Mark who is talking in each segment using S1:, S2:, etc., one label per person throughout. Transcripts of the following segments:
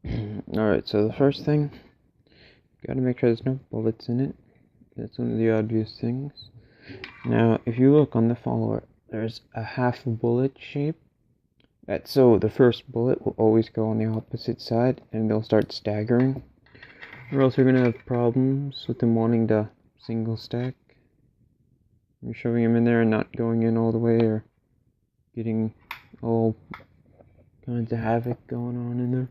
S1: Alright, so the first thing, gotta make sure there's no bullets in it. That's one of the obvious things. Now, if you look on the follower, there's a half bullet shape. That's so the first bullet will always go on the opposite side and they'll start staggering. Or else you're gonna have problems with them wanting to single stack. You're shoving them in there and not going in all the way, or getting all kinds of havoc going on in there.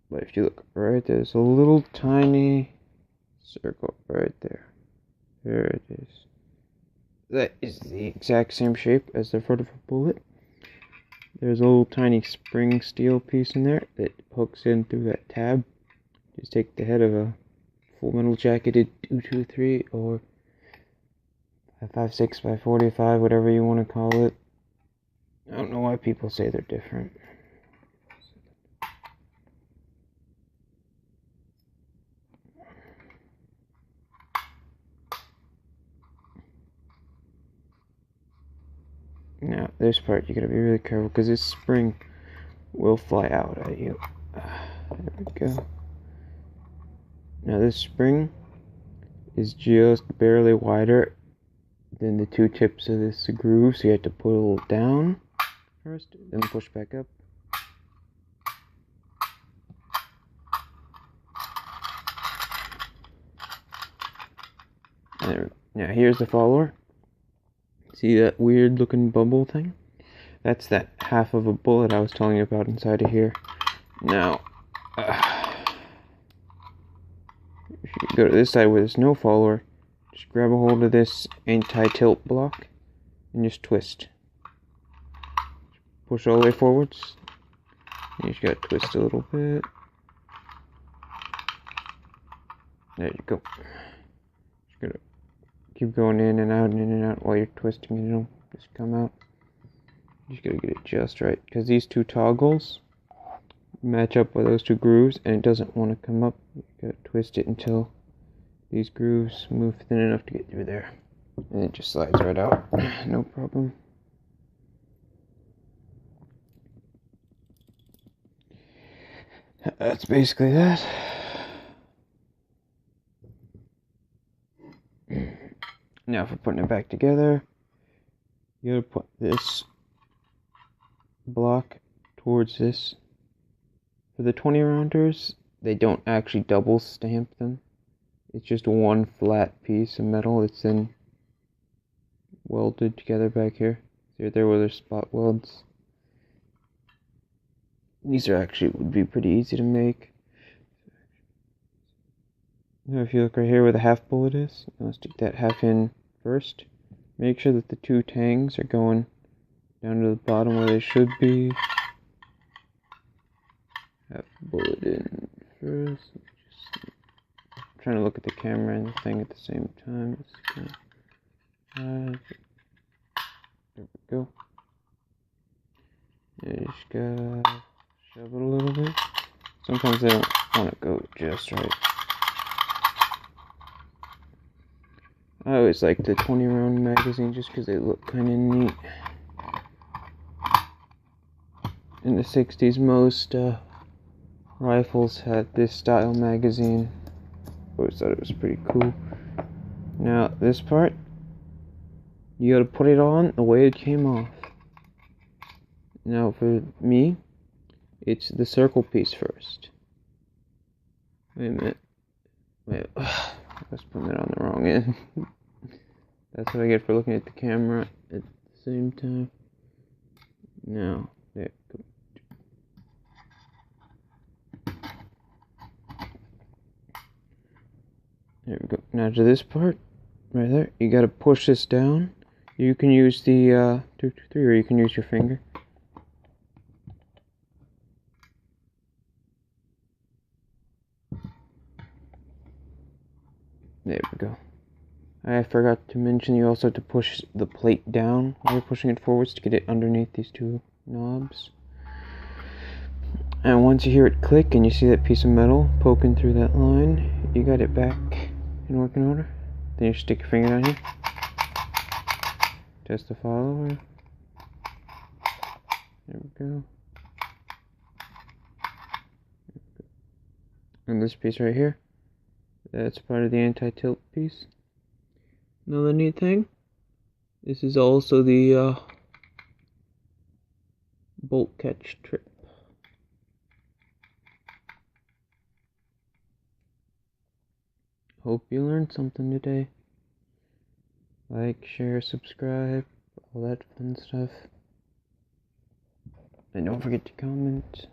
S1: But if you look right, there's a little tiny circle right there. There it is. That is the exact same shape as the front of a bullet. There's a little tiny spring steel piece in there that hooks in through that tab. Just take the head of a Full Metal Jacketed 223 or 5.56 by 45, whatever you want to call it. I don't know why people say they're different. Now, this part you gotta be really careful because this spring will fly out at you. There we go. Now, this spring is just barely wider than the two tips of this groove, so you have to pull down first, then push back up. There. Now, here's the follower. See that weird looking bubble thing? That's that half of a bullet I was telling you about inside of here. Now, if you go to this side where there's no follower, just grab a hold of this anti-tilt block and just twist. Push all the way forwards. You just gotta twist a little bit. There you go. Just gotta keep going in and out and in and out while you're twisting it. It'll just come out. You just gotta get it just right, because these two toggles match up with those two grooves, and it doesn't want to come up. You gotta twist it until these grooves move thin enough to get through there, and it just slides right out. No problem. That's basically that. Now for putting it back together, you gotta put this block towards this. For the 20 rounders, they don't actually double stamp them. It's just one flat piece of metal that's then welded together back here. See right there where there's spot welds. These are actually would be pretty easy to make. Now if you look right here where the half bullet is, I'll stick that half in first. Make sure that the two tangs are going down to the bottom where they should be. Half bullet in first. Just trying to look at the camera and the thing at the same time. There we go. You just gotta shove it a little bit. Sometimes they don't want to go just right. I always like the 20 round magazine just because they look kind of neat. In the 60s, most rifles had this style magazine. I always thought it was pretty cool. Now, this part, you gotta put it on the way it came off. Now, for me, it's the circle piece first. Wait a minute. Wait, I was putting it on the wrong end. That's what I get for looking at the camera at the same time. Now, there we go. There we go. Now to this part, right there, you gotta push this down. You can use the 223, or you can use your finger. There we go. I forgot to mention you also have to push the plate down while you're pushing it forwards to get it underneath these two knobs. And once you hear it click and you see that piece of metal poking through that line, you got it back in working order. Then you stick your finger down here. Test the follower. There we go. And this piece right here, that's part of the anti-tilt piece. Another neat thing, this is also the bolt catch trip. Hope you learned something today. Like, share, subscribe, all that fun stuff. And don't forget to comment.